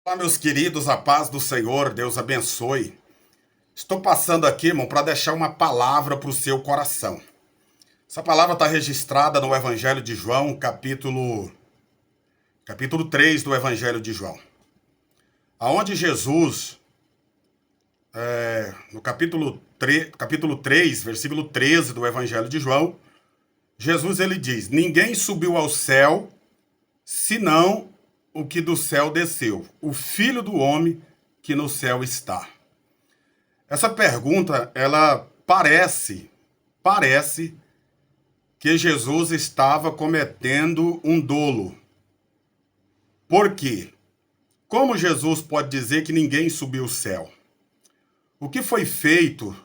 Olá, meus queridos, a paz do Senhor, Deus abençoe. Estou passando aqui, irmão, para deixar uma palavra para o seu coração. Essa palavra está registrada no Evangelho de João, capítulo 3 do Evangelho de João. Aonde Jesus, no capítulo 3, versículo 13 do Evangelho de João, Jesus ele diz: Ninguém subiu ao céu, senão o que do céu desceu, o Filho do Homem que no céu está. Essa pergunta, ela parece que Jesus estava cometendo um dolo. Por quê? Como Jesus pode dizer que ninguém subiu ao céu? O que foi feito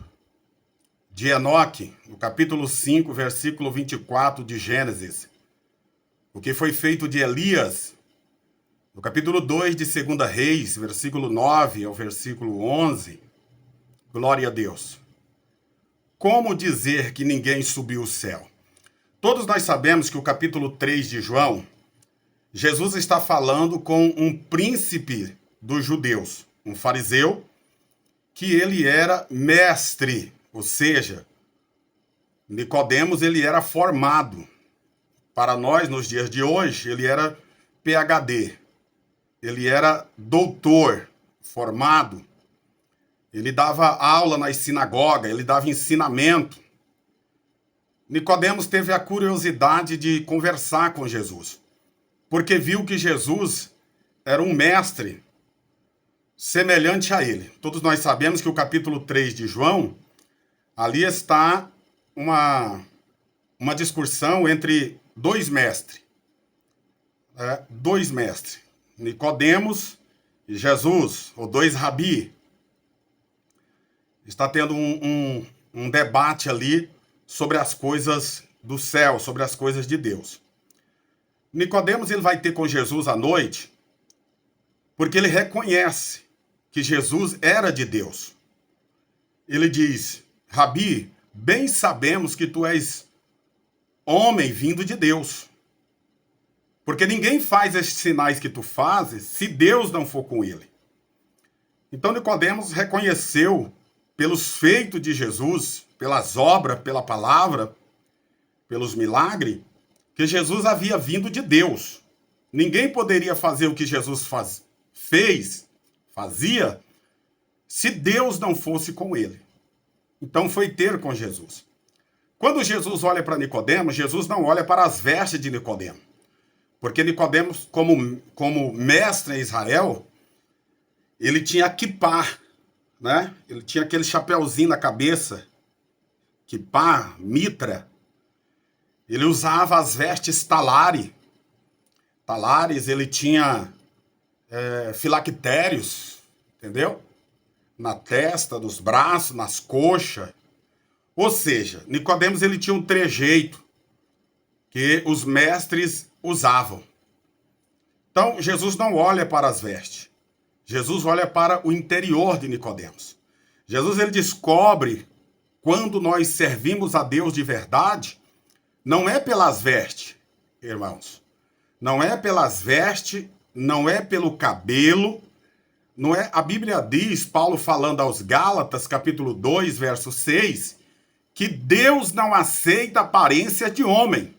de Enoque, no capítulo 5, versículo 24 de Gênesis? O que foi feito de Elias, no capítulo 2 de 2 Reis, versículo 9 ao versículo 11? Glória a Deus. Como dizer que ninguém subiu ao céu? Todos nós sabemos que o capítulo 3 de João, Jesus está falando com um príncipe dos judeus, um fariseu, que ele era mestre, ou seja, Nicodemos ele era formado. Para nós, nos dias de hoje, ele era PhD, ele era doutor, formado. Ele dava aula nas sinagogas, ele dava ensinamento. Nicodemos teve a curiosidade de conversar com Jesus, porque viu que Jesus era um mestre semelhante a ele. Todos nós sabemos que o capítulo 3 de João, ali está uma discussão entre dois mestres. Dois mestres, Nicodemos e Jesus, ou dois rabi. Está tendo um debate ali sobre as coisas do céu, sobre as coisas de Deus. Nicodemos ele vai ter com Jesus à noite, porque ele reconhece que Jesus era de Deus. Ele diz: Rabi, bem sabemos que tu és homem vindo de Deus. Porque ninguém faz esses sinais que tu fazes se Deus não for com ele. Então Nicodemos reconheceu pelos feitos de Jesus, pelas obras, pela palavra, pelos milagres, que Jesus havia vindo de Deus. Ninguém poderia fazer o que Jesus fazia, se Deus não fosse com ele. Então foi ter com Jesus. Quando Jesus olha para Nicodemos, Jesus não olha para as vestes de Nicodemos. Porque Nicodemos, como mestre em Israel, ele tinha quipá, né? Ele tinha aquele chapéuzinho na cabeça, quipá, mitra. Ele usava as vestes talari. Talares, ele tinha filactérios, entendeu? Na testa, nos braços, nas coxas. Ou seja, Nicodemos ele tinha um trejeito que os mestres usavam. Então, Jesus não olha para as vestes. Jesus olha para o interior de Nicodemos. Jesus ele descobre quando nós servimos a Deus de verdade, não é pelas vestes, irmãos. Não é pelas vestes, não é pelo cabelo, não é. A Bíblia diz, Paulo falando aos Gálatas, capítulo 2, verso 6, que Deus não aceita aparência de homem.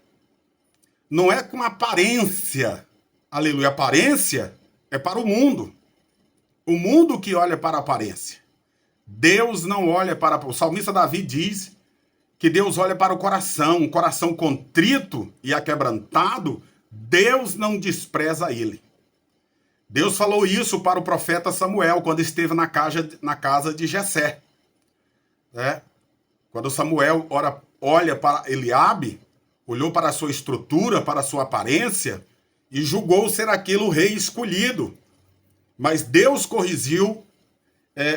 Não é com aparência. Aleluia. Aparência é para o mundo. O mundo que olha para a aparência. Deus não olha para... O salmista Davi diz que Deus olha para o coração. Um coração contrito e aquebrantado, Deus não despreza ele. Deus falou isso para o profeta Samuel, quando esteve na casa de Jessé. Quando Samuel olha para Eliabe, olhou para a sua estrutura, para a sua aparência, e julgou ser aquele o rei escolhido. Mas Deus corrigiu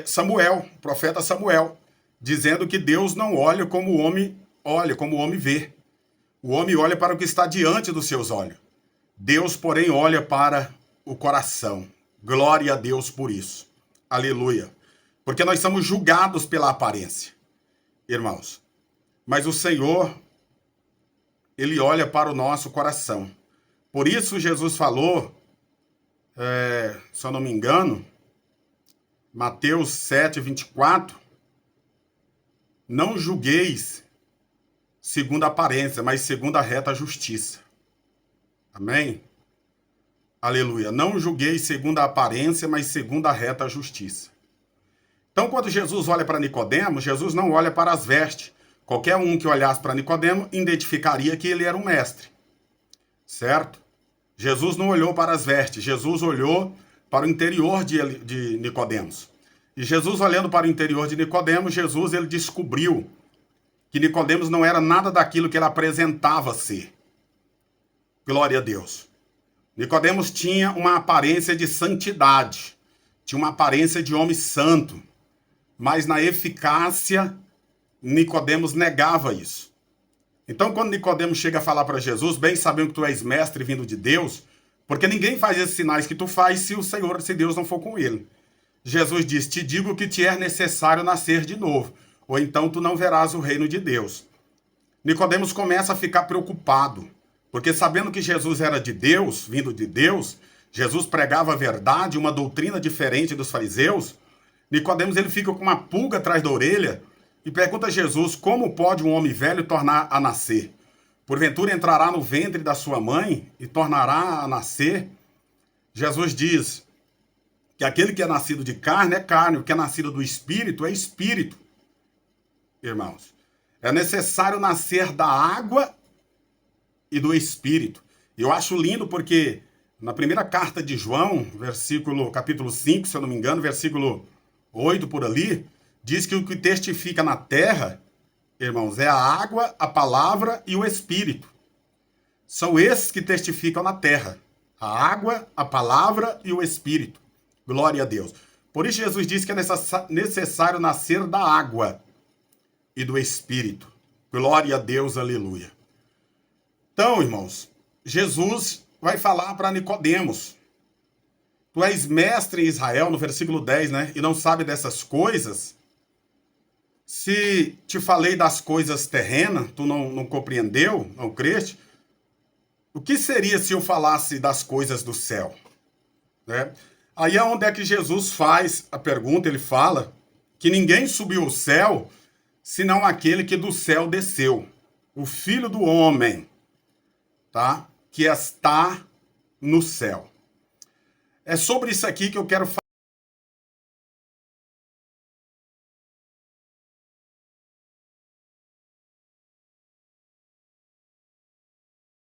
Samuel, o profeta Samuel, dizendo que Deus não olha como o homem olha, como o homem vê. O homem olha para o que está diante dos seus olhos. Deus, porém, olha para o coração. Glória a Deus por isso. Aleluia. Porque nós somos julgados pela aparência, irmãos. Mas o Senhor, ele olha para o nosso coração. Por isso Jesus falou se eu não me engano, Mateus 7, 24, não julgueis segundo a aparência, mas segundo a reta justiça. Amém? Aleluia. Não julgueis segundo a aparência, mas segundo a reta justiça. Então, quando Jesus olha para Nicodemo, Jesus não olha para as vestes. Qualquer um que olhasse para Nicodemo identificaria que ele era um mestre. Certo? Jesus não olhou para as vestes, Jesus olhou para o interior de Nicodemos. E Jesus olhando para o interior de Nicodemos, Jesus ele descobriu que Nicodemos não era nada daquilo que ele apresentava ser. Glória a Deus. Nicodemos tinha uma aparência de santidade, tinha uma aparência de homem santo, mas na eficácia Nicodemos negava isso. Então, quando Nicodemos chega a falar para Jesus, bem sabendo que tu és mestre vindo de Deus, porque ninguém faz esses sinais que tu faz se Deus não for com ele. Jesus diz, te digo que te é necessário nascer de novo, ou então tu não verás o reino de Deus. Nicodemos começa a ficar preocupado, porque sabendo que Jesus era de Deus, vindo de Deus, Jesus pregava a verdade, uma doutrina diferente dos fariseus, Nicodemos ele fica com uma pulga atrás da orelha e pergunta a Jesus como pode um homem velho tornar a nascer. Porventura entrará no ventre da sua mãe e tornará a nascer? Jesus diz que aquele que é nascido de carne é carne, o que é nascido do espírito é espírito. Irmãos, é necessário nascer da água e do espírito. Eu acho lindo porque na primeira carta de João, capítulo 5, se eu não me engano, versículo 8 por ali, diz que o que testifica na terra, irmãos, é a água, a palavra e o espírito. São esses que testificam na terra. A água, a palavra e o espírito. Glória a Deus. Por isso Jesus disse que é necessário nascer da água e do espírito. Glória a Deus, aleluia. Então, irmãos, Jesus vai falar para Nicodemos. Tu és mestre em Israel, no versículo 10, né? E não sabe dessas coisas. Se te falei das coisas terrenas, tu não compreendeu, não creste, o que seria se eu falasse das coisas do céu? Né? Aí é onde é que Jesus faz a pergunta, ele fala que ninguém subiu ao céu, senão aquele que do céu desceu, o Filho do Homem, tá? Que está no céu. É sobre isso aqui que eu quero falar.